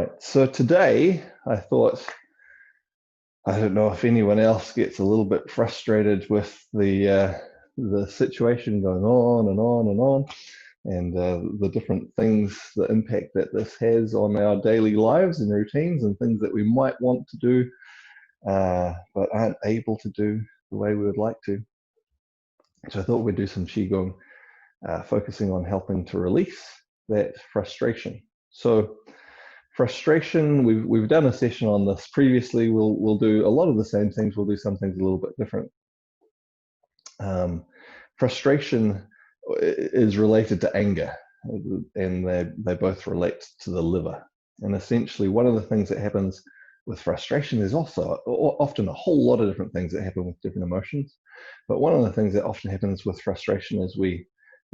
right, so today I thought, I don't know if anyone else gets a little bit frustrated with the situation going on and on and on, and the different things, the impact that this has on our daily lives and routines and things that we might want to do, but aren't able to do the way we would like to. So I thought we'd do some Qigong, focusing on helping to release that frustration. So frustration, we've done a session on this previously. We'll do a lot of the same things. We'll do some things a little bit different. Frustration is related to anger, and they both relate to the liver. And essentially, one of the things that happens with frustration is also often a whole lot of different things that happen with different emotions. But one of the things that often happens with frustration is we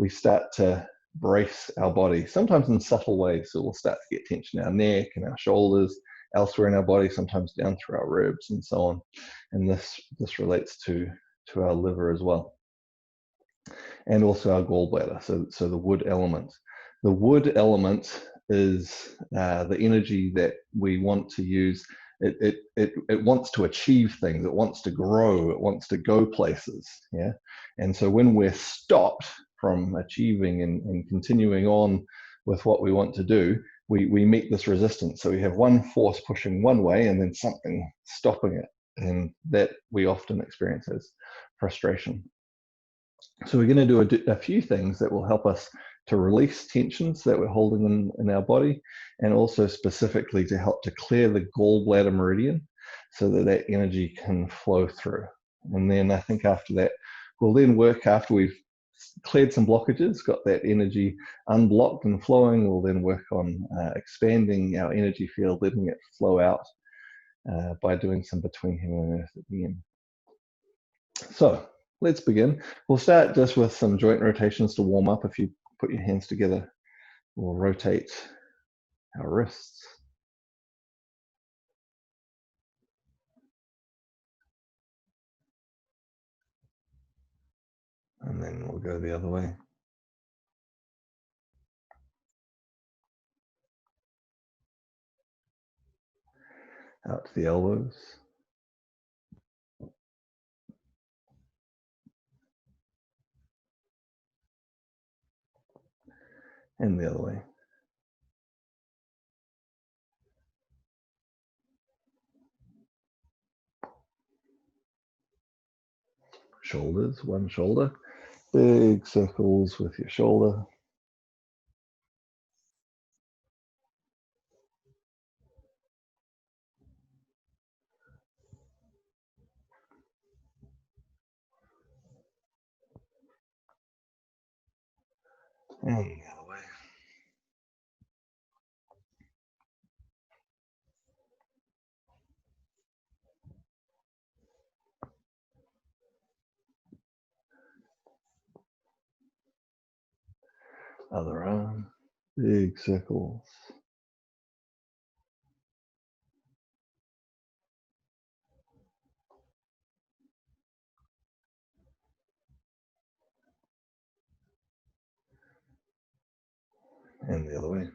start to brace our body, sometimes in subtle ways. So we'll start to get tension in our neck and our shoulders, elsewhere in our body, sometimes down through our ribs and so on. And this relates to our liver as well, and also our gallbladder. So the wood element. The wood element is the energy that we want to use. It wants to achieve things. It wants to grow. It wants to go places. Yeah. And so when we're stopped from achieving and continuing on with what we want to do, we meet this resistance. So we have one force pushing one way and then something stopping it. And that we often experience as frustration. So we're going to do a few things that will help us to release tensions that we're holding in our body, and also specifically to help to clear the gallbladder meridian so that energy can flow through. And then I think after that, we'll then work, after we've cleared some blockages, got that energy unblocked and flowing, we'll then work on expanding our energy field, letting it flow out by doing some between heaven and earth at the end. So let's begin. We'll start just with some joint rotations to warm up. If you put your hands together, we'll rotate our wrists. And then we'll go the other way. Out to the elbows. And the other way. Shoulders, one shoulder. Big circles with your shoulder. And the other way. Other arm. Big circles. And the other way.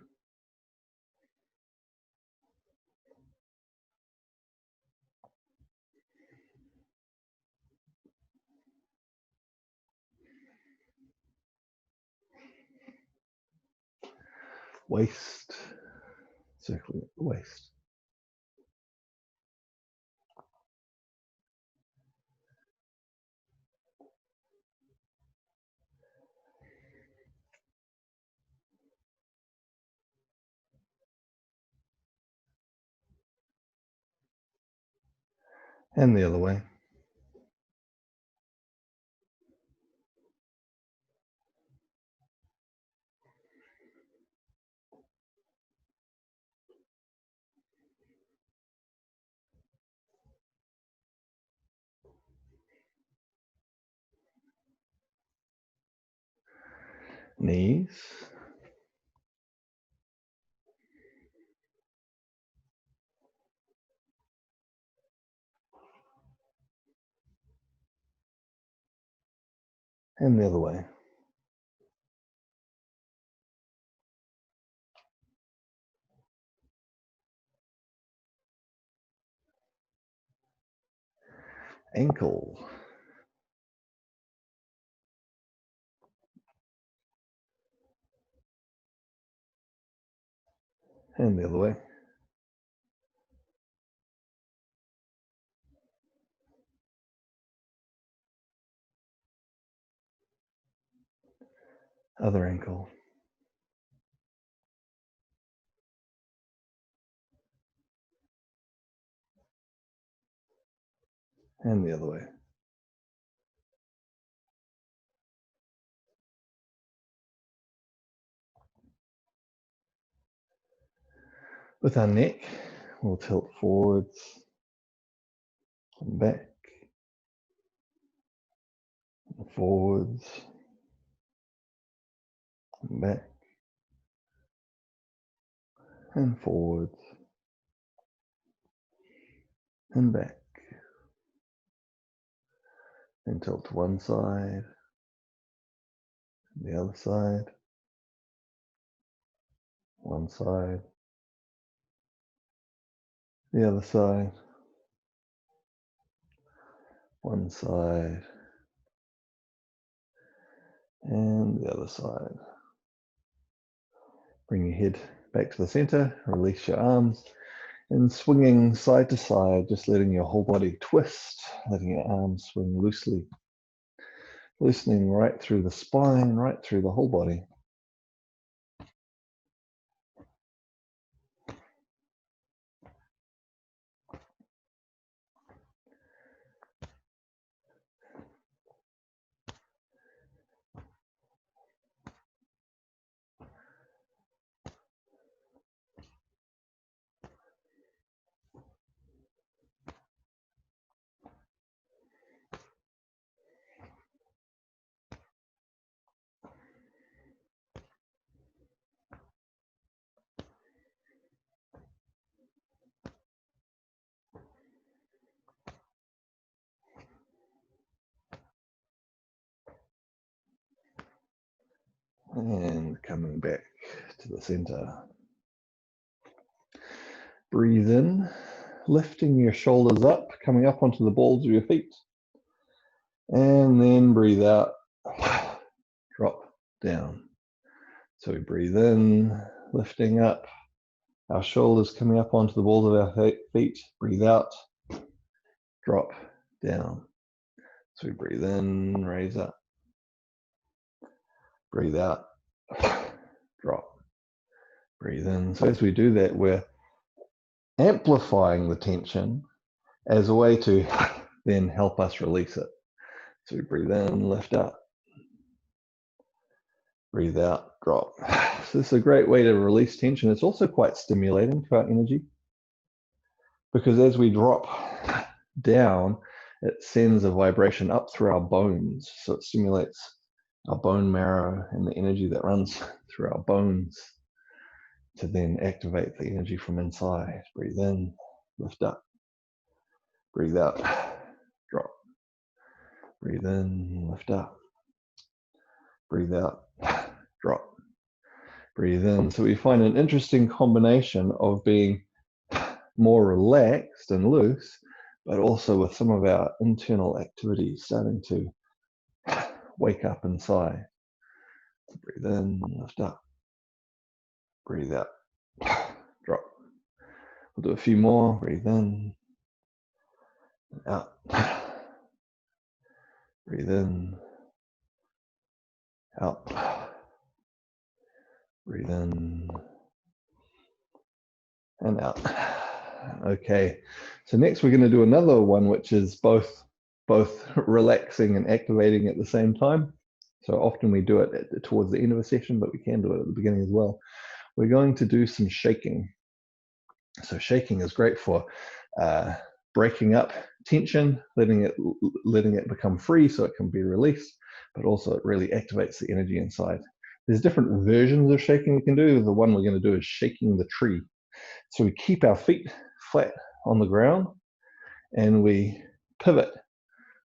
Waist. Circle the waist. And the other way. Knees. And the other way. ankle. And the other way. Other ankle. And the other way. With our neck, we'll tilt forwards and back, and forwards and back, and forwards and back. Then tilt to one side, the other side, one side, the other side, one side, and the other side. Bring your head back to the center, release your arms, and swinging side to side, just letting your whole body twist, letting your arms swing loosely, loosening right through the spine, right through the whole body. And coming back to the center. Breathe in, lifting your shoulders up, coming up onto the balls of your feet. And then breathe out, drop down. So we breathe in, lifting up, our shoulders coming up onto the balls of our feet. Breathe out, drop down. So we breathe in, raise up. Breathe out, drop. Breathe in. So as we do that, we're amplifying the tension as a way to then help us release it. So we breathe in, lift up. Breathe out, drop. So this is a great way to release tension. It's also quite stimulating to our energy, because as we drop down, it sends a vibration up through our bones. So it stimulates our bone marrow and the energy that runs through our bones to then activate the energy from inside. Breathe in, lift up. Breathe out, drop. Breathe in, lift up. Breathe out, drop. Breathe in. So we find an interesting combination of being more relaxed and loose, but also with some of our internal activities starting to wake up inside. Breathe in, lift up. Breathe out, drop. We'll do a few more. Breathe in, out. Breathe in, out. Breathe in and out. Okay, so next we're going to do another one which is both relaxing and activating at the same time. So often we do it towards the end of a session, but we can do it at the beginning as well. We're going to do some shaking. So shaking is great for breaking up tension, letting it become free so it can be released, but also it really activates the energy inside. There's different versions of shaking we can do. The one we're going to do is shaking the tree. So we keep our feet flat on the ground and we pivot,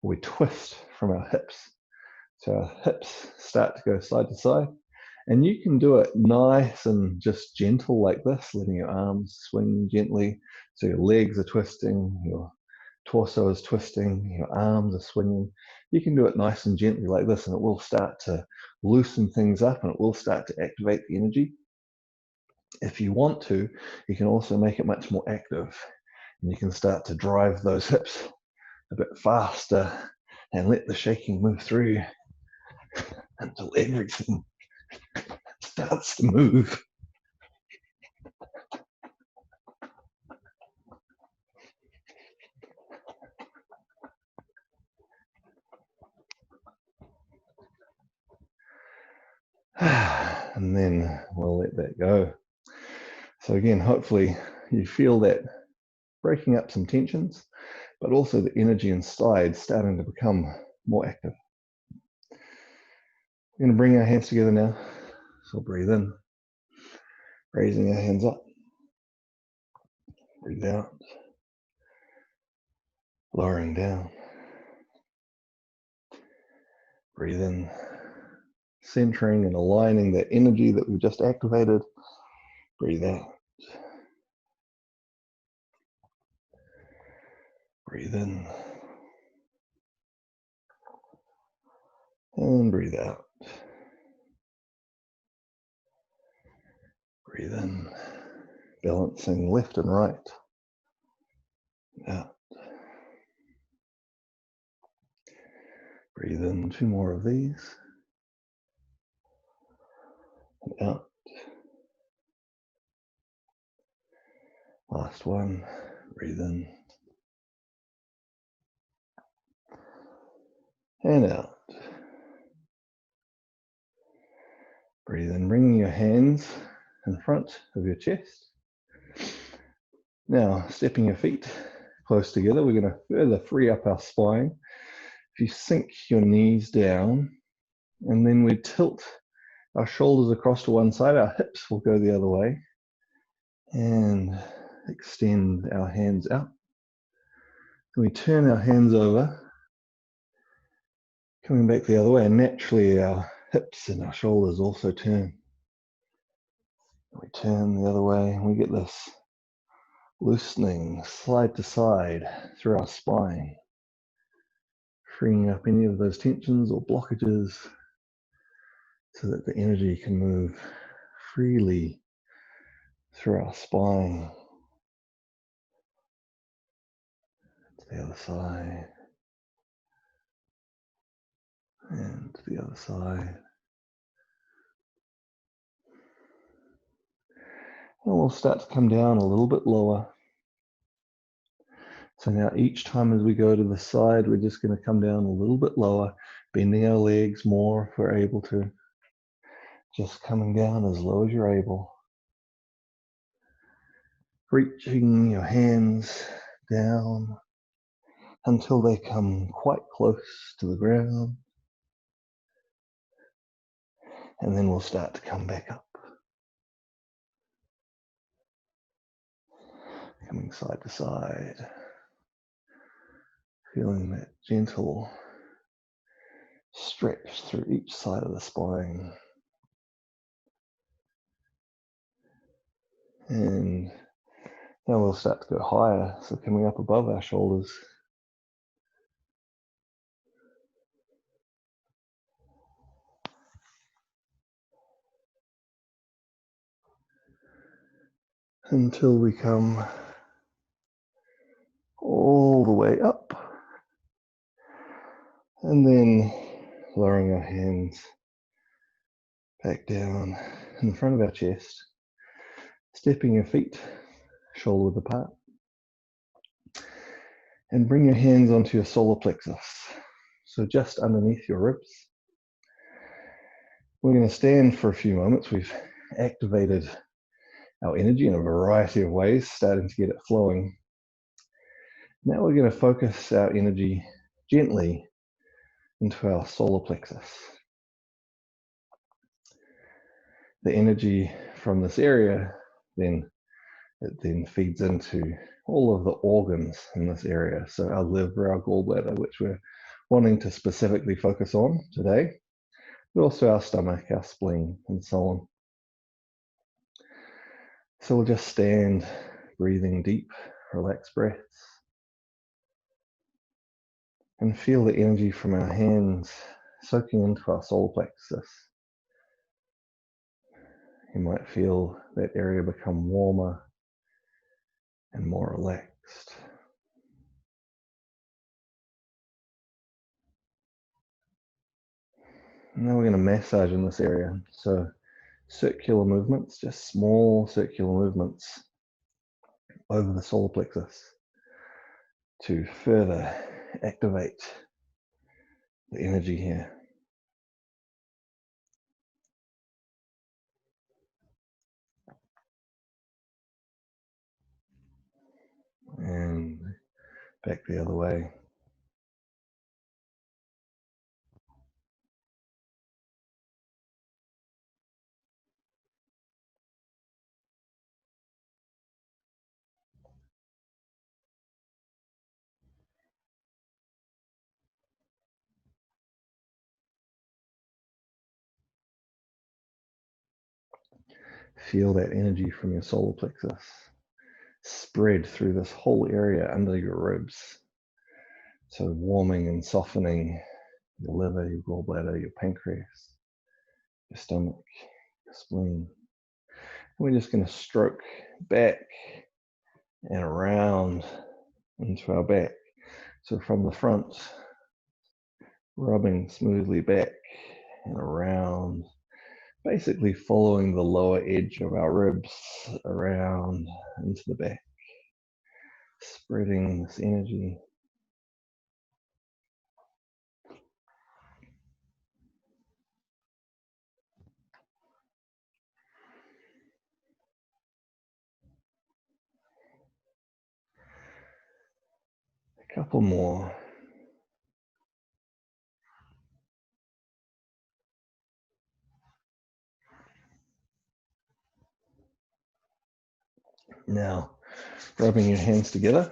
we twist from our hips. So our hips start to go side to side, and you can do it nice and just gentle like this, letting your arms swing gently. So your legs are twisting, your torso is twisting, your arms are swinging, you can do it nice and gently like this, and it will start to loosen things up and it will start to activate the energy. If you want to, you can also make it much more active, and you can start to drive those hips a bit faster and let the shaking move through you until everything starts to move. And then we'll let that go. So again, hopefully you feel that breaking up some tensions, but also the energy inside starting to become more active. We're going to bring our hands together now. So breathe in, raising our hands up. Breathe out, lowering down. Breathe in, centering and aligning that energy that we've just activated. Breathe out. Breathe in. And breathe out. Breathe in, balancing left and right. Out. Breathe in, 2 more of these. And out. Last one. Breathe in. And out. Breathe in, bringing your hands in front of your chest. Now, stepping your feet close together, we're going to further free up our spine. If you sink your knees down, and then we tilt our shoulders across to one side, our hips will go the other way, and extend our hands out. Then we turn our hands over, coming back the other way, and naturally our hips and our shoulders also turn. We turn the other way, and we get this loosening side to side through our spine, freeing up any of those tensions or blockages so that the energy can move freely through our spine. To the other side, and to the other side. And we'll start to come down a little bit lower. So now each time as we go to the side, we're just going to come down a little bit lower, bending our legs more if we're able to. Just coming down as low as you're able. Reaching your hands down until they come quite close to the ground. And then we'll start to come back up. Coming side to side. Feeling that gentle stretch through each side of the spine. And now we'll start to go higher, so coming up above our shoulders. Until we come all the way up. And then lowering our hands back down in front of our chest. Stepping your feet shoulder width apart. And bring your hands onto your solar plexus. So just underneath your ribs. We're going to stand for a few moments. We've activated our energy in a variety of ways, starting to get it flowing. Now we're going to focus our energy gently into our solar plexus. The energy from this area then feeds into all of the organs in this area. So our liver, our gallbladder, which we're wanting to specifically focus on today, but also our stomach, our spleen, and so on. So we'll just stand, breathing deep, relaxed breaths. And feel the energy from our hands soaking into our solar plexus. You might feel that area become warmer and more relaxed. Now we're going to massage in this area. So circular movements, just small circular movements over the solar plexus to further activate the energy here. And back the other way. Feel that energy from your solar plexus spread through this whole area under your ribs. So warming and softening your liver, your gallbladder, your pancreas, your stomach, your spleen. And we're just going to stroke back and around into our back. So from the front, rubbing smoothly back and around, basically following the lower edge of our ribs around into the back, spreading this energy. A couple more. Now, rubbing your hands together.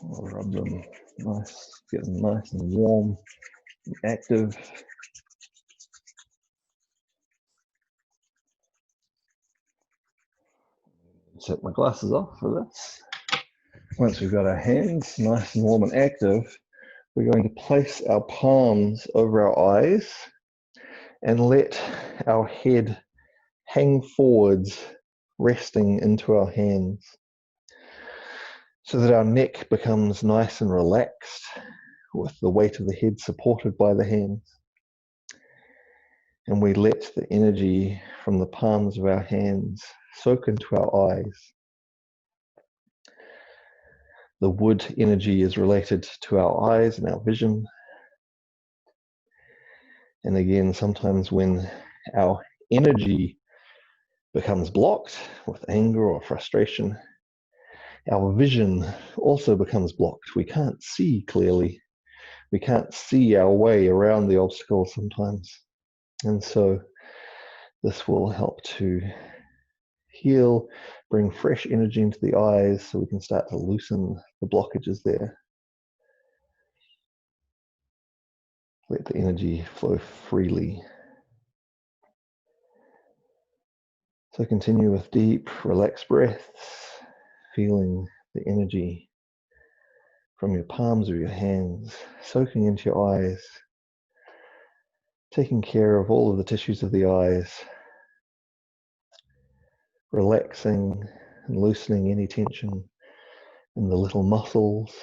I'll rub them nice, get them nice and warm and active. Set my glasses off for this. Once we've got our hands nice and warm and active, we're going to place our palms over our eyes and let our head hang forwards, resting into our hands, so that our neck becomes nice and relaxed with the weight of the head supported by the hands. And we let the energy from the palms of our hands soak into our eyes. The wood energy is related to our eyes and our vision. And again, sometimes when our energy becomes blocked with anger or frustration, our vision also becomes blocked. We can't see clearly. We can't see our way around the obstacle sometimes. And so this will help to heal, bring fresh energy into the eyes so we can start to loosen the blockages there. Let the energy flow freely. So continue with deep, relaxed breaths, feeling the energy from your palms of your hands soaking into your eyes, taking care of all of the tissues of the eyes, relaxing and loosening any tension in the little muscles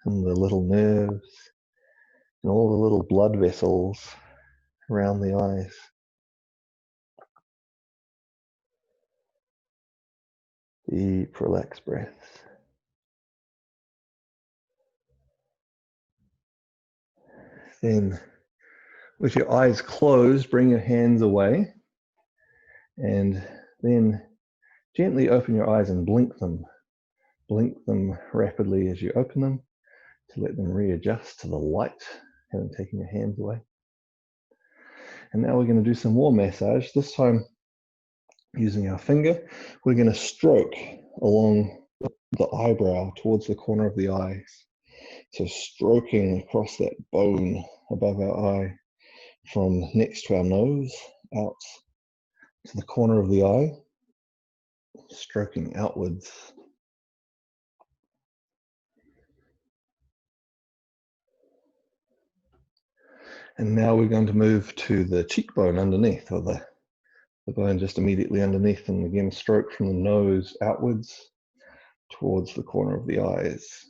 and the little nerves and all the little blood vessels around the eyes. Deep, relaxed breaths. Then, with your eyes closed, bring your hands away and then gently open your eyes and blink them. Blink them rapidly as you open them to let them readjust to the light, having taken your hands away. And now we're going to do some more massage. This time, using our finger, we're going to stroke along the eyebrow towards the corner of the eyes. So stroking across that bone above our eye from next to our nose out to the corner of the eye, stroking outwards. And now we're going to move to the cheekbone underneath, or the bone just immediately underneath, and again stroke from the nose outwards towards the corner of the eyes.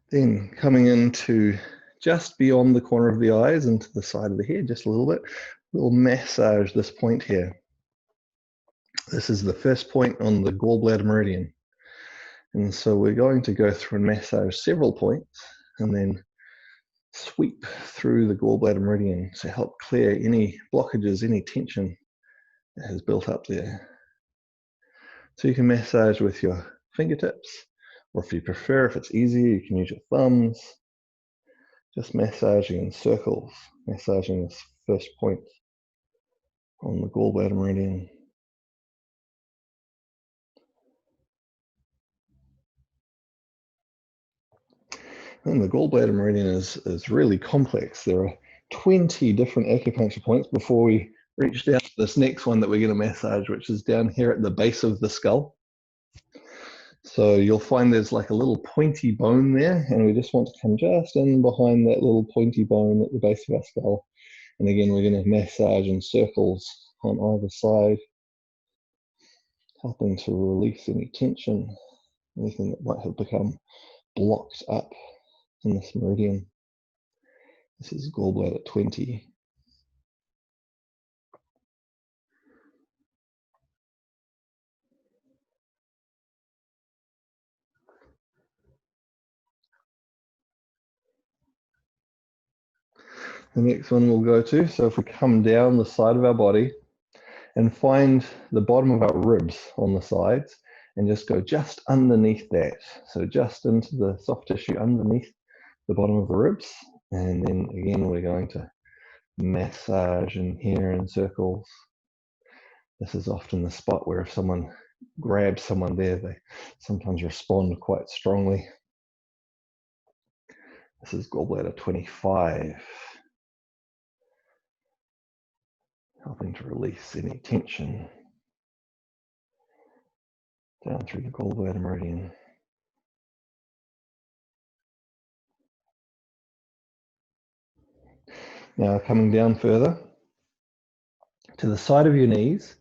Then coming into just beyond the corner of the eyes and to the side of the head, just a little bit, we'll massage this point here. This is the first point on the gallbladder meridian. And so we're going to go through and massage several points and then sweep through the gallbladder meridian to help clear any blockages, any tension that has built up there. So you can massage with your fingertips, or if you prefer, if it's easier, you can use your thumbs. Just massaging in circles, massaging this first point on the gallbladder meridian. And the gallbladder meridian is really complex. There are 20 different acupuncture points before we reach down to this next one that we're going to massage, which is down here at the base of the skull. So you'll find there's like a little pointy bone there, and we just want to come just in behind that little pointy bone at the base of our skull. And again, we're going to massage in circles on either side, helping to release any tension, anything that might have become blocked up in this meridian. This is gallbladder 20. The next one we'll go to, so if we come down the side of our body and find the bottom of our ribs on the sides and just go just underneath that. So just into the soft tissue underneath the bottom of the ribs. And then again, we're going to massage in here in circles. This is often the spot where if someone grabs someone there, they sometimes respond quite strongly. This is gallbladder 25. Helping to release any tension down through the gallbladder meridian. Now coming down further to the side of your knees,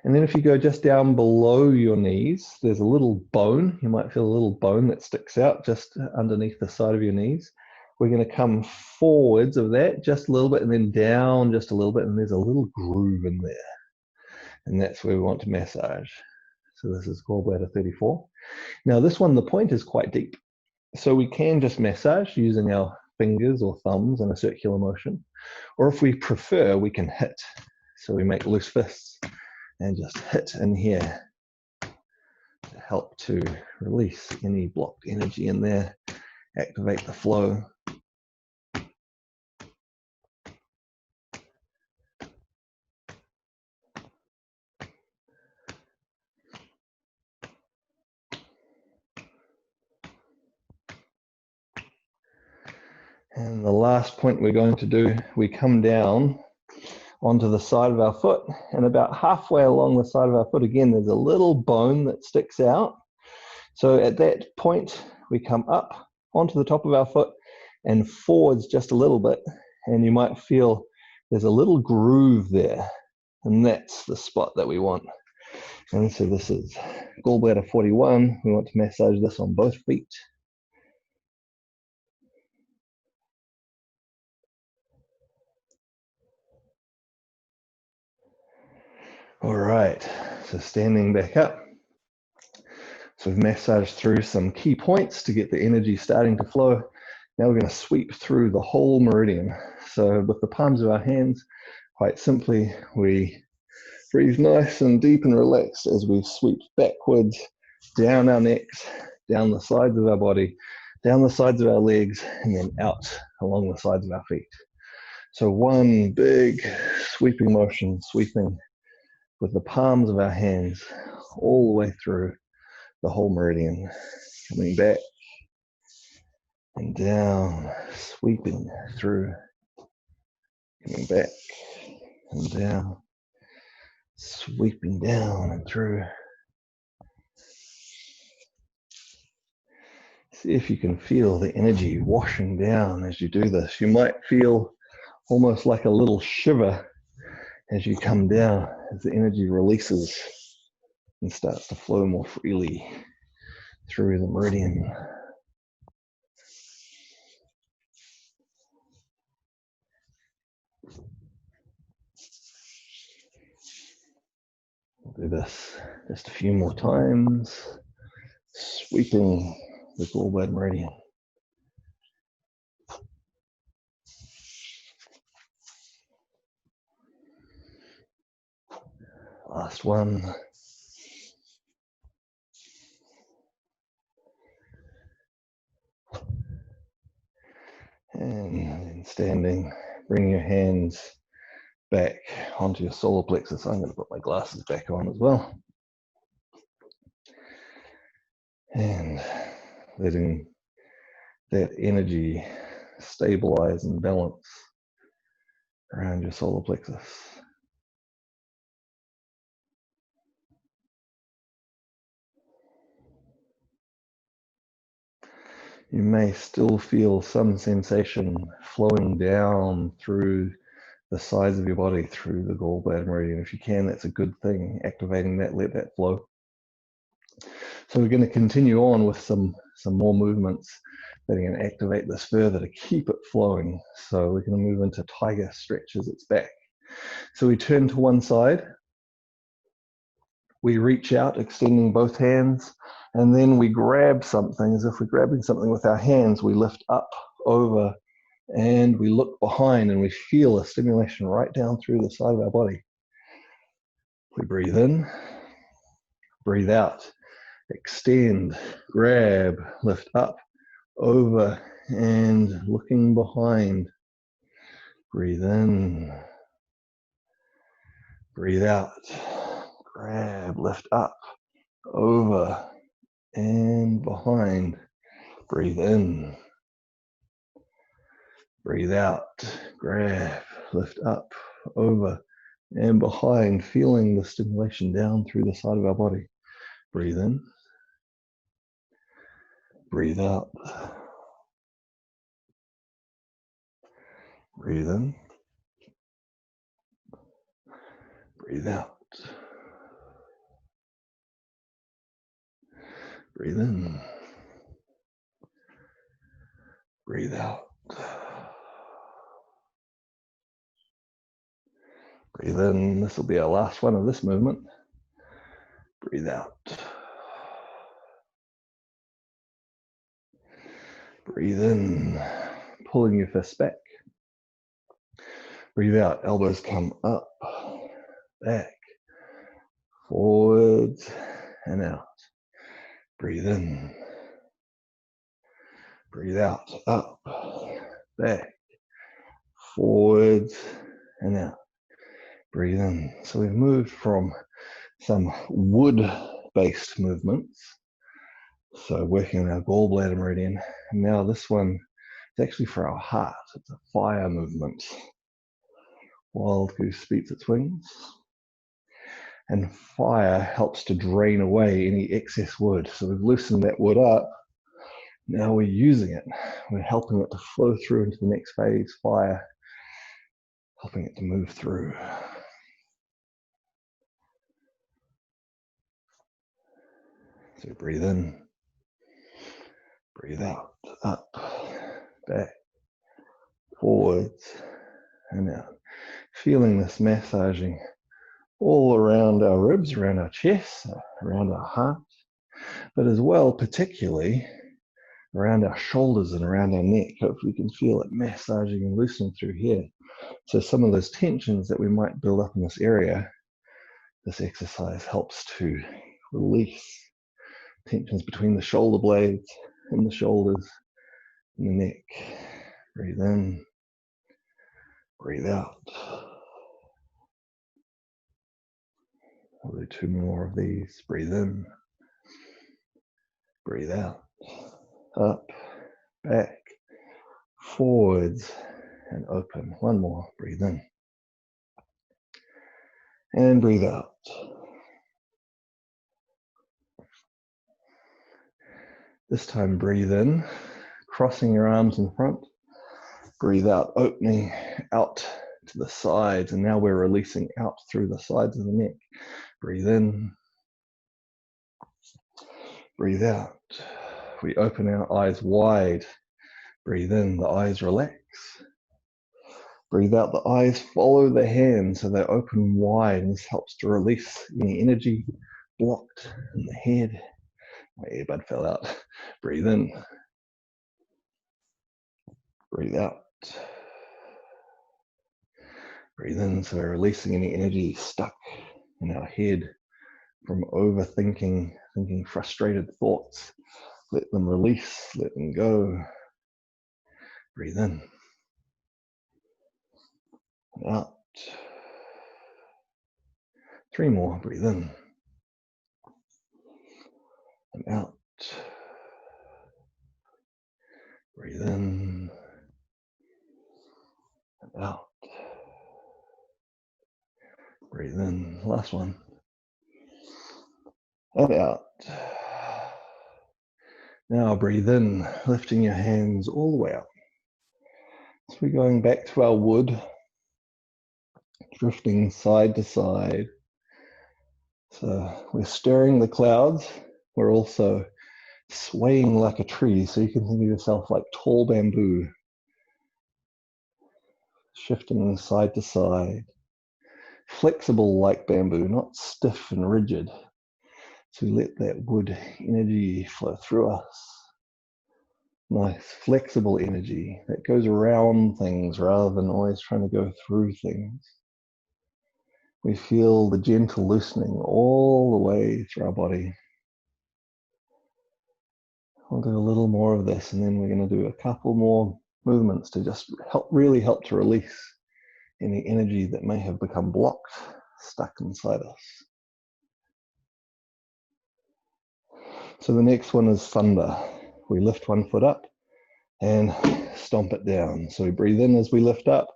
and then if you go just down below your knees, there's a little bone. You might feel a little bone that sticks out just underneath the side of your knees. We're going to come forwards of that just a little bit and then down just a little bit, and there's a little groove in there. And that's where we want to massage. So this is gallbladder 34. Now this one, the point is quite deep. So we can just massage using our fingers or thumbs in a circular motion. Or if we prefer, we can hit. So we make loose fists and just hit in here to help to release any blocked energy in there, activate the flow. And the last point we're going to do, we come down onto the side of our foot, and about halfway along the side of our foot, again, there's a little bone that sticks out. So at that point, we come up onto the top of our foot and forwards just a little bit, and you might feel there's a little groove there, and that's the spot that we want. And so this is gallbladder 41. We want to massage this on both feet. All right, so standing back up. So we've massaged through some key points to get the energy starting to flow. Now we're going to sweep through the whole meridian. So with the palms of our hands, quite simply, we breathe nice and deep and relaxed as we sweep backwards, down our necks, down the sides of our body, down the sides of our legs, and then out along the sides of our feet. So one big sweeping motion, sweeping with the palms of our hands all the way through the whole meridian, coming back and down, sweeping through, Coming back and down, sweeping down and through. See if you can feel the energy washing down as you do this. You might feel almost like a little shiver as you come down, as the energy releases and starts to flow more freely through the meridian. We'll do this just a few more times, sweeping the gallbladder meridian. Last one. And then standing, bring your hands back onto your solar plexus. I'm going to put my glasses back on as well. And letting that energy stabilize and balance around your solar plexus. You may still feel some sensation flowing down through the sides of your body, through the gallbladder meridian. If you can, that's a good thing. Activating that, let that flow. So we're going to continue on with some more movements that are going to activate this further to keep it flowing. So we're going to move into tiger stretches its back. So we turn to one side. We reach out, extending both hands, and then we grab something. As if we're grabbing something with our hands, we lift up, over, and we look behind, and we feel a stimulation right down through the side of our body. We breathe in, breathe out, extend, grab, lift up, over, and looking behind. Breathe in, breathe out, grab, lift up, over, and behind. Breathe in, breathe out, grab, lift up, over, and behind, feeling the stimulation down through the side of our body. Breathe in, breathe out, breathe in, breathe out, breathe in, breathe out, breathe in. This will be our last one of this movement. Breathe out. Breathe in, pulling your fists back. Breathe out, elbows come up, back, forwards, and out. Breathe in. Breathe out, up, back, forwards, and out. Breathe in. So we've moved from some wood-based movements, so working on our gallbladder meridian. And now this one is actually for our heart. It's a fire movement. Wild goose beats its wings. And fire helps to drain away any excess wood. So we've loosened that wood up. Now we're using it. We're helping it to flow through into the next phase, fire, helping it to move through. So breathe in, breathe out, up, back, forwards, and out. Feeling this massaging all around our ribs, around our chest, around our heart, but as well, particularly around our shoulders and around our neck. Hopefully you can feel it massaging and loosening through here. So some of those tensions that we might build up in this area, this exercise helps to release tensions between the shoulder blades and the shoulders and the neck. Breathe in, breathe out. We'll do two more of these. Breathe in, breathe out, up, back, forwards, and open. One more, breathe in. And breathe out. This time breathe in, crossing your arms in front. Breathe out, opening out to the sides. And now we're releasing out through the sides of the neck. Breathe in. Breathe out. We open our eyes wide. Breathe in, the eyes relax. Breathe out, the eyes follow the hands so they open wide, and this helps to release any energy blocked in the head. My earbud fell out. Breathe in. Breathe out. Breathe in, so we're releasing any energy stuck in our head from overthinking, thinking frustrated thoughts. Let them release, let them go. Breathe in. And out. 3 more, breathe in. And out. Breathe in. And out. Breathe in. Last one. And out. Now breathe in, lifting your hands all the way up. So we're going back to our wood, drifting side to side. So we're stirring the clouds. We're also swaying like a tree. So you can think of yourself like tall bamboo, shifting side to side. Flexible like bamboo, not stiff and rigid. So let that wood energy flow through us. Nice flexible energy that goes around things rather than always trying to go through things. We feel the gentle loosening all the way through our body. I'll do a little more of this, and then we're going to do a couple more movements to just really help to release any energy that may have become blocked, stuck inside us. So the next one is thunder. We lift one foot up and stomp it down. So we breathe in as we lift up,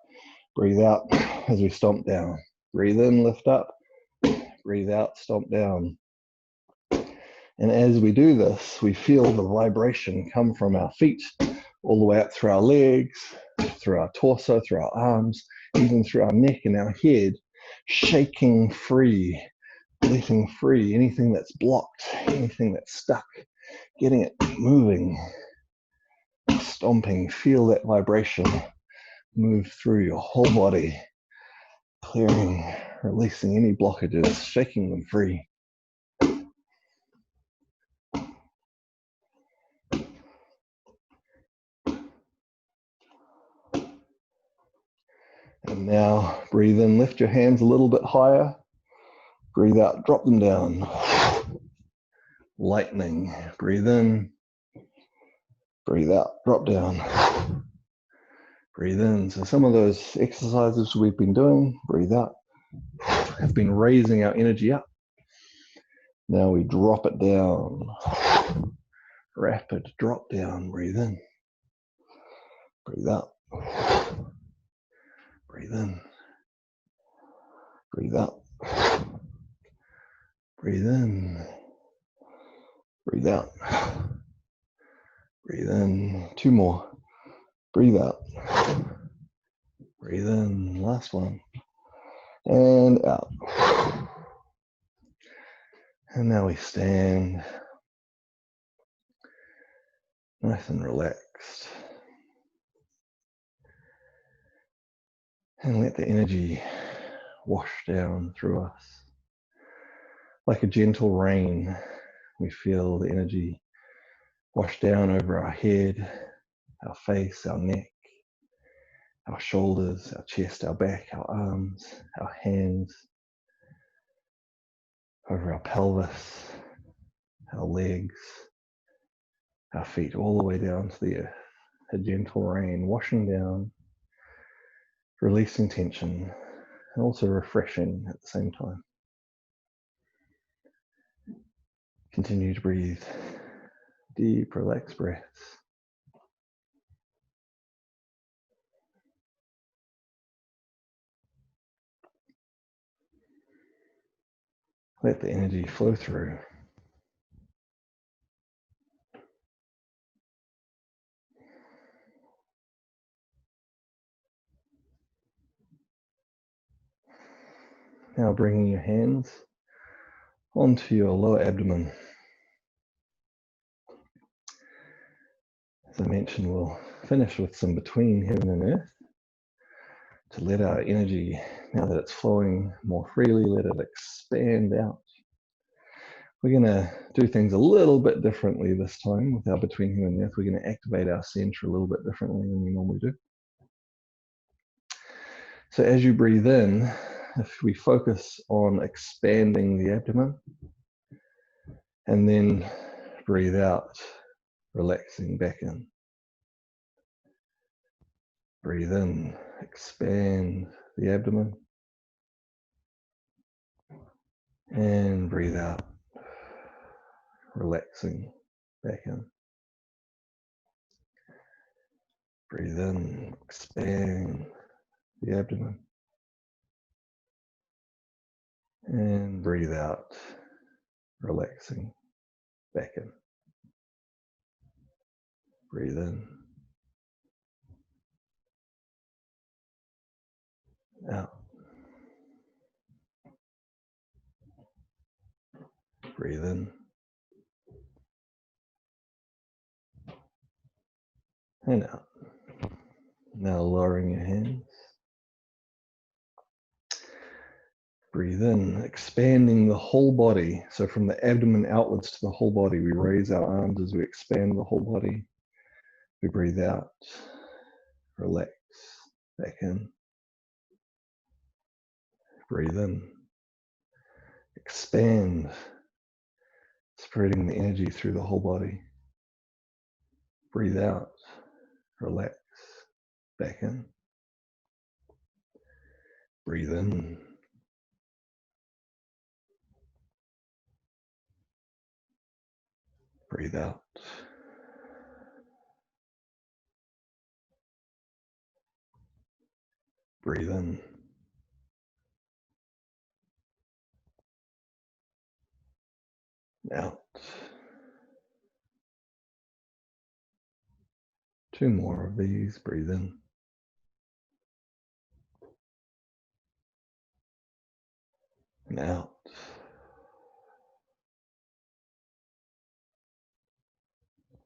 breathe out as we stomp down. Breathe in, lift up, breathe out, stomp down. And as we do this, we feel the vibration come from our feet all the way up through our legs, through our torso, through our arms, even through our neck and our head, shaking free, letting free anything that's blocked, anything that's stuck, getting it moving, stomping. Feel that vibration move through your whole body, clearing, releasing any blockages, shaking them free. And now breathe in, lift your hands a little bit higher. Breathe out, drop them down. Lightning. Breathe in. Breathe out, drop down. Breathe in. So some of those exercises we've been doing, breathe out, have been raising our energy up. Now we drop it down. Rapid drop down. Breathe in. Breathe out. Breathe in. Breathe out. Breathe in. Breathe out. Breathe in. 2 more. Breathe out. Breathe in. Last one. And out. And now we stand nice and relaxed. And let the energy wash down through us. Like a gentle rain, we feel the energy wash down over our head, our face, our neck, our shoulders, our chest, our back, our arms, our hands, over our pelvis, our legs, our feet, all the way down to the earth. A gentle rain washing down, releasing tension, and also refreshing at the same time. Continue to breathe deep, relaxed breaths. Let the energy flow through. Now bringing your hands onto your lower abdomen. As I mentioned, we'll finish with some between heaven and earth to let our energy, now that it's flowing more freely, let it expand out. We're going to do things a little bit differently this time with our between heaven and earth. We're going to activate our center a little bit differently than we normally do. So as you breathe in, if we focus on expanding the abdomen, and then breathe out, relaxing back in. Breathe in, expand the abdomen, and breathe out, relaxing back in. Breathe in, expand the abdomen, and breathe out, relaxing back in. Breathe in, out. Breathe in, and out. Now lowering your hands. Breathe in, expanding the whole body. So from the abdomen outwards to the whole body, we raise our arms as we expand the whole body. We breathe out, relax, back in. Breathe in, expand, spreading the energy through the whole body. Breathe out, relax, back in. Breathe in. Breathe out. Breathe in. Out. 2 more of these. Breathe in. And out.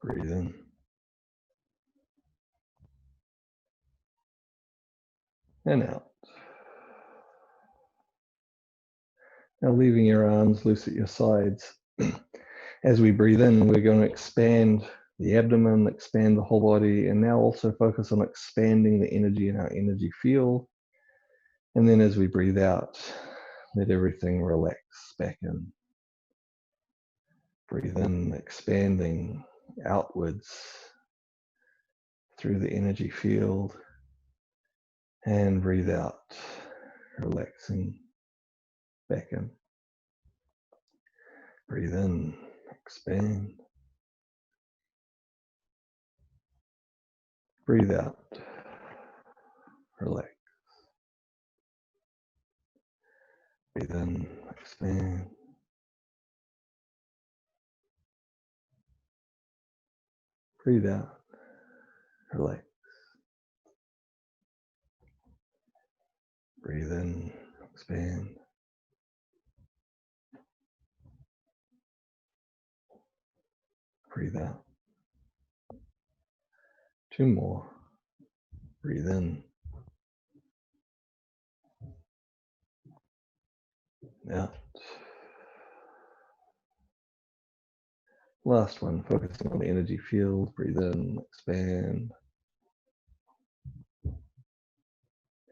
Breathe in. And out. Now leaving your arms loose at your sides. As we breathe in, we're going to expand the abdomen, expand the whole body, and now also focus on expanding the energy in our energy field. And then as we breathe out, let everything relax back in. Breathe in, expanding outwards through the energy field. And breathe out, relaxing back in. Breathe in, expand. Breathe out, relax. Breathe in, expand. Breathe out, relax. Breathe in, expand. Breathe out. 2 more. Breathe in. Out. Last one, focusing on the energy field. Breathe in, expand.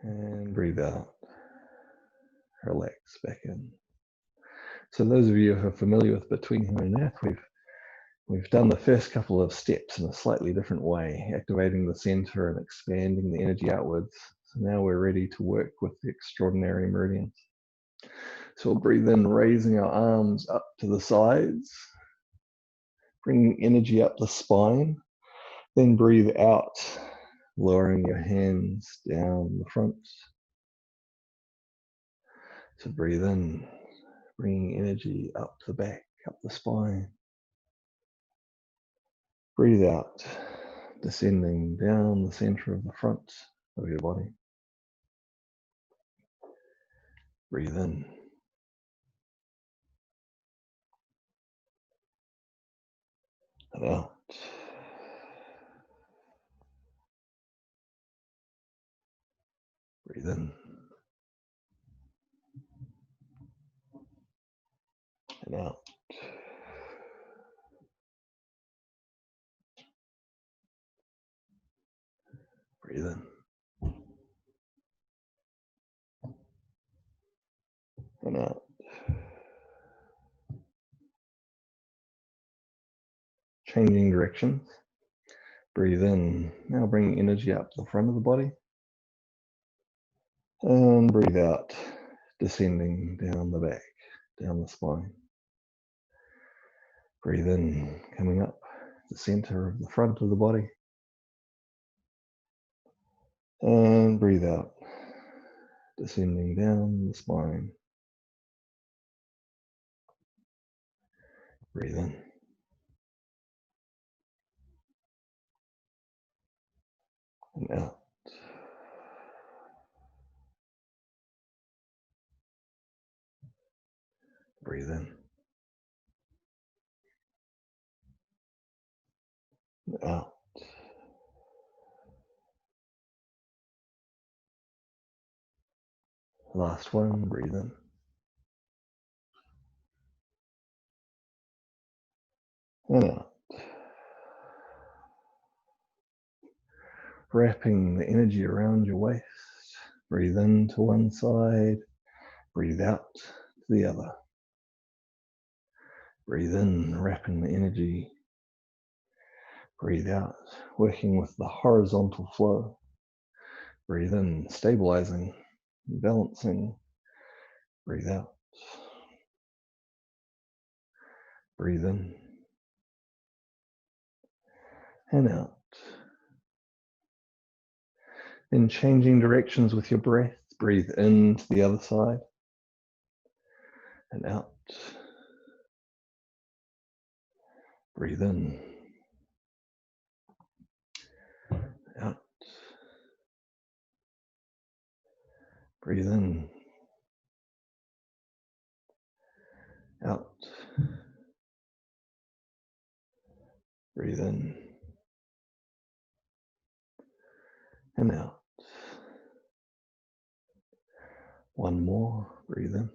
And breathe out. Relax back in. So those of you who are familiar with Between Heaven and Earth, we've done the first couple of steps in a slightly different way, activating the center and expanding the energy outwards. So now we're ready to work with the extraordinary meridians. So we'll breathe in, raising our arms up to the sides, bringing energy up the spine, then breathe out, lowering your hands down the front. So breathe in, bringing energy up the back, up the spine. Breathe out, descending down the center of the front of your body. Breathe in. And out. Breathe in. And out. Breathe in. And out. Changing directions. Breathe in. Now bring energy up the front of the body. And breathe out, descending down the back, down the spine. Breathe in, coming up the center of the front of the body. And breathe out, descending down the spine. Breathe in. And out. Breathe in. And out. Last one, breathe in. And out. Wrapping the energy around your waist. Breathe in to one side, breathe out to the other. Breathe in, wrapping the energy. Breathe out, working with the horizontal flow. Breathe in, stabilizing, balancing. Breathe out. Breathe in. And out. Then changing directions with your breath. Breathe in to the other side. And out. Breathe in. Out. Breathe in. Out. Breathe in. And out. One more. Breathe in.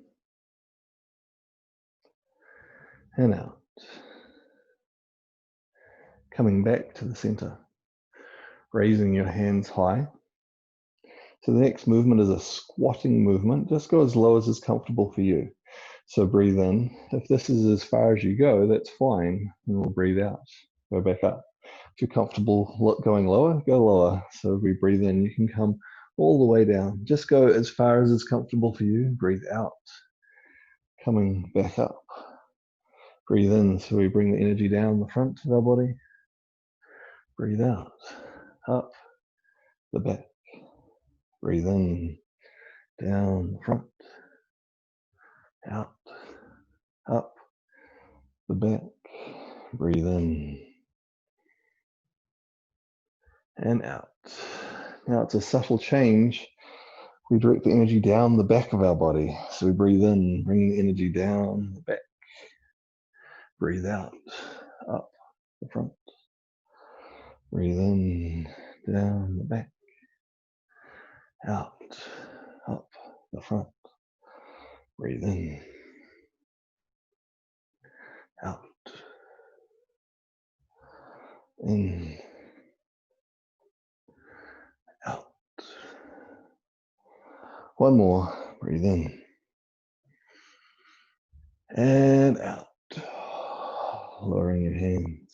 And out. Coming back to the center. Raising your hands high. So the next movement is a squatting movement. Just go as low as is comfortable for you. So breathe in. If this is as far as you go, that's fine. And we'll breathe out. Go back up. If you're comfortable going lower, go lower. So we breathe in. You can come all the way down. Just go as far as is comfortable for you. Breathe out. Coming back up. Breathe in. So we bring the energy down the front of our body. Breathe out. Up the back. Breathe in. Down the front. Out. Up the back. Breathe in. And out. Now it's a subtle change. We direct the energy down the back of our body. So we breathe in, bringing the energy down the back. Breathe out, up the front. Breathe in, down the back. Out, up the front. Breathe in, out, in, out. One more, breathe in. And out. Lowering your hands.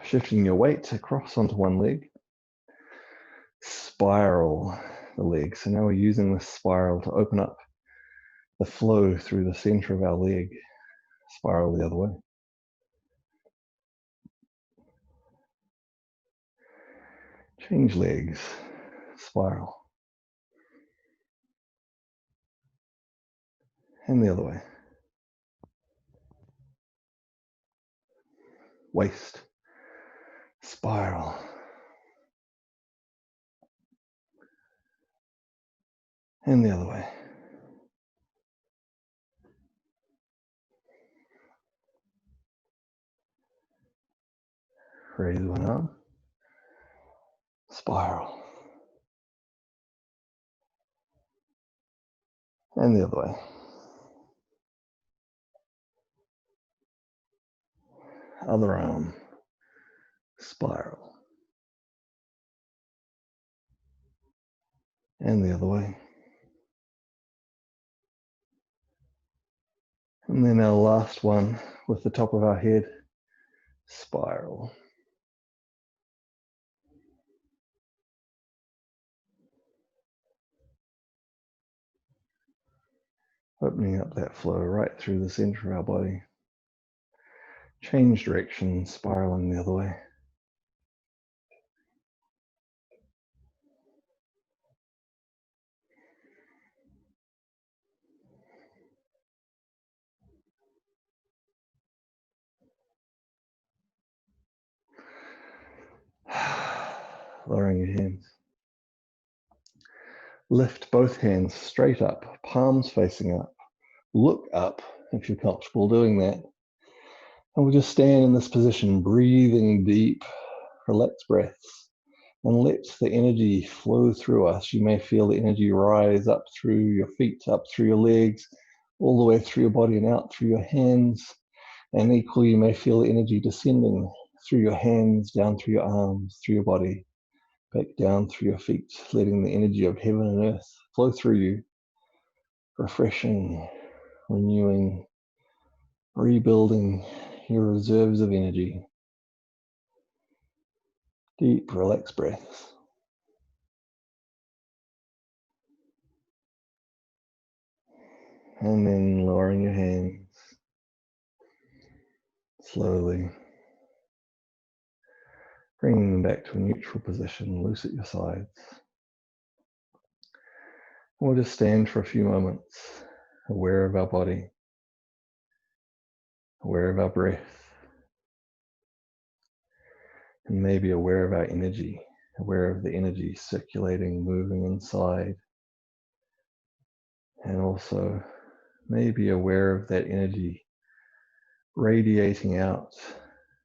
Shifting your weight across onto one leg. Spiral the leg. So now we're using this spiral to open up the flow through the center of our leg. Spiral the other way. Change legs. Spiral. and the other way. Waist, spiral. And the other way. Raise one arm. Spiral. And the other way. Other arm. Spiral. And the other way. And then our last one with the top of our head. Spiral. Opening up that flow right through the center of our body. Change direction, spiraling the other way. Lowering your hands. Lift both hands straight up, palms facing up. Look up if you're comfortable doing that. And we'll just stand in this position, breathing deep, relaxed breaths, and let the energy flow through us. You may feel the energy rise up through your feet, up through your legs, all the way through your body and out through your hands. And equally, you may feel the energy descending through your hands, down through your arms, through your body, back down through your feet, letting the energy of heaven and earth flow through you, refreshing, renewing, rebuilding your reserves of energy. Deep, relaxed breaths. And then lowering your hands slowly, bringing them back to a neutral position, loose at your sides. We'll just stand for a few moments, aware of our body, aware of our breath, and maybe aware of our energy, aware of the energy circulating, moving inside, and also maybe aware of that energy radiating out,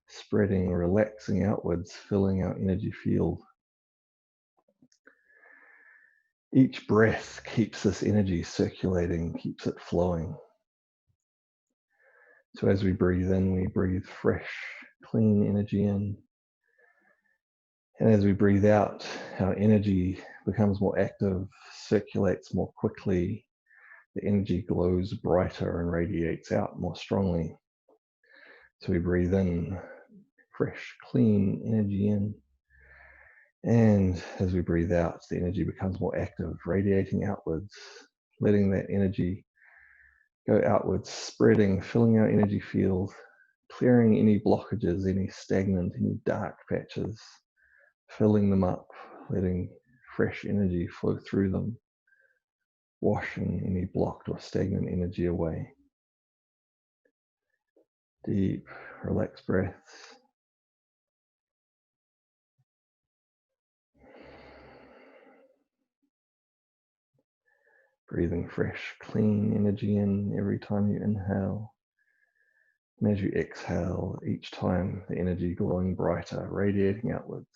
spreading, relaxing outwards, filling our energy field. Each breath keeps this energy circulating, keeps it flowing. So as we breathe in, we breathe fresh, clean energy in. And as we breathe out, our energy becomes more active, circulates more quickly. The energy glows brighter and radiates out more strongly. So we breathe in, fresh, clean energy in. And as we breathe out, the energy becomes more active, radiating outwards, letting that energy go outwards, spreading, filling our energy field, clearing any blockages, any stagnant, any dark patches, filling them up, letting fresh energy flow through them, washing any blocked or stagnant energy away. Deep, relaxed breaths. Breathing fresh, clean energy in every time you inhale. And as you exhale, each time the energy glowing brighter, radiating outwards,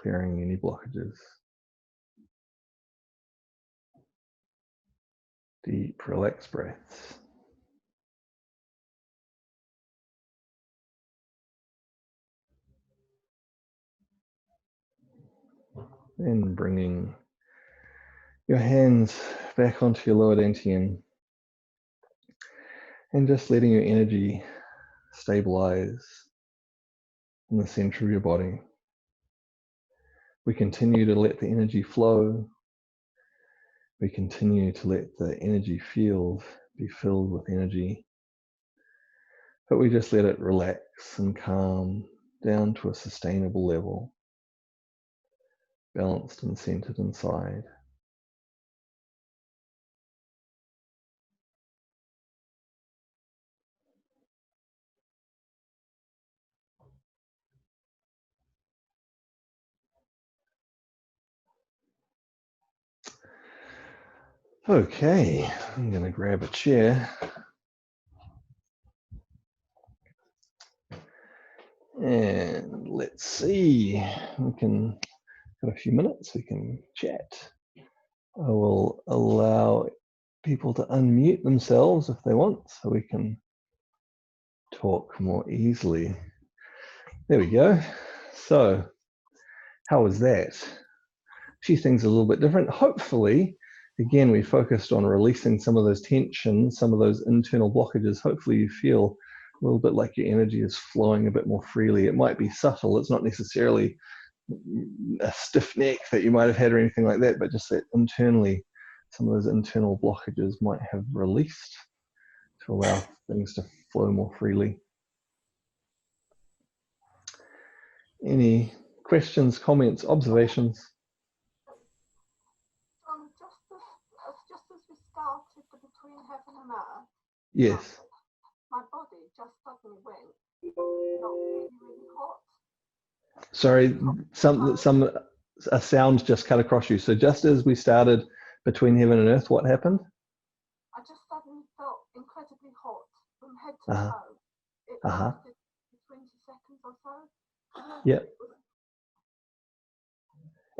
clearing any blockages. Deep, relaxed breaths. Then bringing your hands back onto your lower dantian and just letting your energy stabilize in the center of your body. We continue to let the energy flow. We continue to let the energy field be filled with energy, but we just let it relax and calm down to a sustainable level, balanced and centered inside. Okay, I'm going to grab a chair. And let's see, we can, got a few minutes, we can chat. I will allow people to unmute themselves if they want, so we can talk more easily. There we go. So, how was that? A few things a little bit different. Hopefully, again, we focused on releasing some of those tensions, some of those internal blockages. Hopefully you feel a little bit like your energy is flowing a bit more freely. It might be subtle. It's not necessarily a stiff neck that you might have had or anything like that, but just that internally, some of those internal blockages might have released to allow things to flow more freely. Any questions, comments, observations? Just as we started the Between Heaven and Earth, Yes. my body just suddenly went not really, really hot. Sorry, a sound just cut across you. So just as we started Between Heaven and Earth, what happened? I just suddenly felt incredibly hot from head to toe. It lasted 20 seconds or so. Yeah.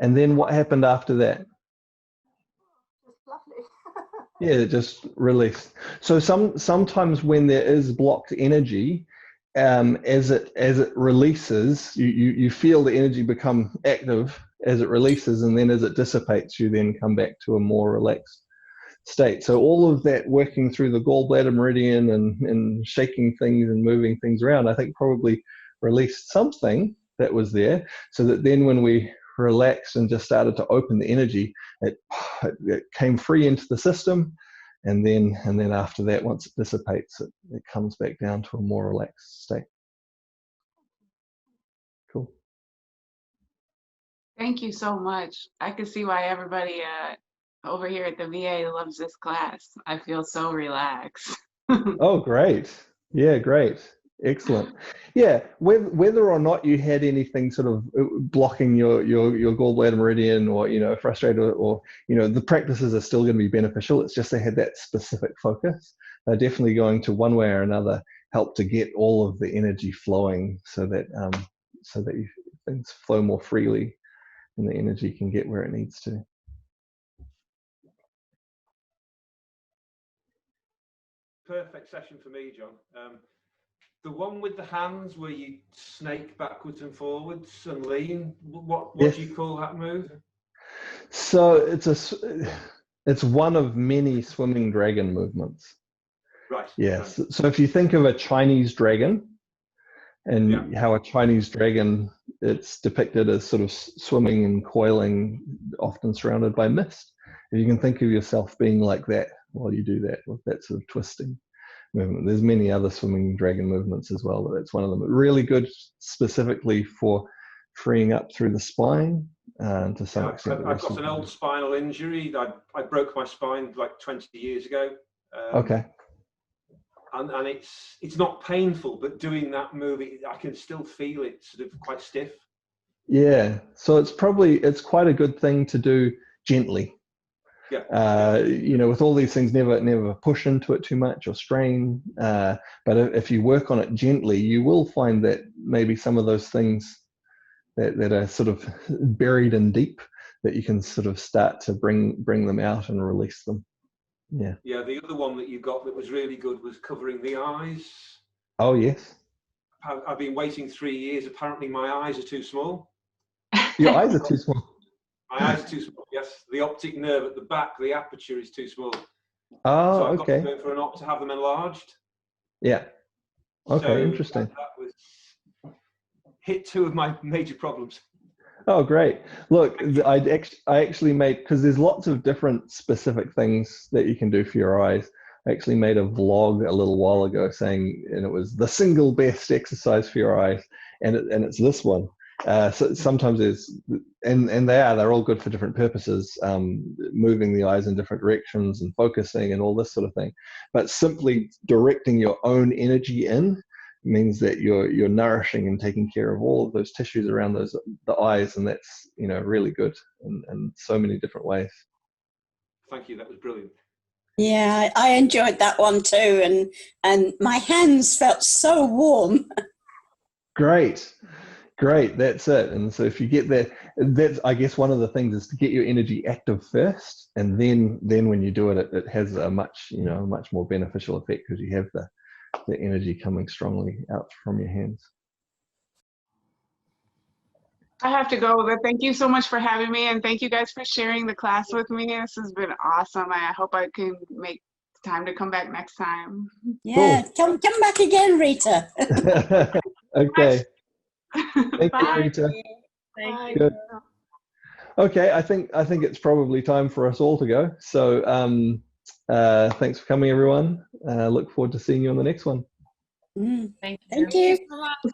And then what happened after that? Just lovely. Yeah, it just released. So sometimes when there is blocked energy, as it releases, you feel the energy become active as it releases, and then as it dissipates, you then come back to a more relaxed state. So all of that working through the gallbladder meridian and shaking things and moving things around, I think probably released something that was there, so that then when we relaxed and just started to open the energy, it came free into the system, and then after that, once it dissipates, it comes back down to a more relaxed state. Cool. Thank you so much. I can see why everybody over here at the VA loves this class. I feel so relaxed. Oh, great. Yeah, great. Excellent. Yeah, whether or not you had anything sort of blocking your gallbladder meridian, or frustrated, or the practices are still going to be beneficial. It's just they had that specific focus. They're definitely going to, one way or another, help to get all of the energy flowing, so that things flow more freely and the energy can get where it needs to. Perfect session for me, John. The one with the hands where you snake backwards and forwards and lean, what Yes. do you call that move? So it's one of many swimming dragon movements. Right. Yes. Right. So if you think of a Chinese dragon, and how a Chinese dragon, it's depicted as sort of swimming and coiling, often surrounded by mist. If you can think of yourself being like that while you do that, with that sort of twisting movement. There's many other swimming dragon movements as well, but that's one of them. Really good specifically for freeing up through the spine, and to some extent. I've got an old spinal injury. I broke my spine like 20 years ago. Okay. And it's not painful, but doing that move, I can still feel it sort of quite stiff. Yeah, so it's quite a good thing to do gently. Yeah. With all these things, never push into it too much or strain. But if you work on it gently, you will find that maybe some of those things that are sort of buried in deep, that you can sort of start to bring them out and release them. Yeah. Yeah, the other one that you got that was really good was covering the eyes. Oh, yes. I've been waiting 3 years. Apparently my eyes are too small. Your eyes are too small. My eyes are too small, yes. The optic nerve at the back, the aperture is too small. Oh, so I've okay. got to go for an op to have them enlarged. Yeah. Okay, so interesting. That was hit two of my major problems. Oh, great. Look, I actually made, because there's lots of different specific things that you can do for your eyes. I actually made a vlog a little while ago saying, and it was the single best exercise for your eyes, and it's this one. So sometimes they're all good for different purposes, moving the eyes in different directions and focusing and all this sort of thing. But simply directing your own energy in means that you're nourishing and taking care of all of those tissues around the eyes, and that's really good in so many different ways. thank you. That was brilliant. Yeah, I enjoyed that one too, and my hands felt so warm. Great. That's it. And so if you get that, that's, I guess, one of the things is to get your energy active first, and then when you do it, it has a much more beneficial effect because you have the energy coming strongly out from your hands. I have to go, but thank you so much for having me, and thank you guys for sharing the class with me. This has been awesome. I hope I can make time to come back next time. Yeah, cool. come back again, Rita. Okay. Thank you, Rita. Thank Good. Okay, I think it's probably time for us all to go. So thanks for coming, everyone. Look forward to seeing you on the next one. Thank you. Thank you so much.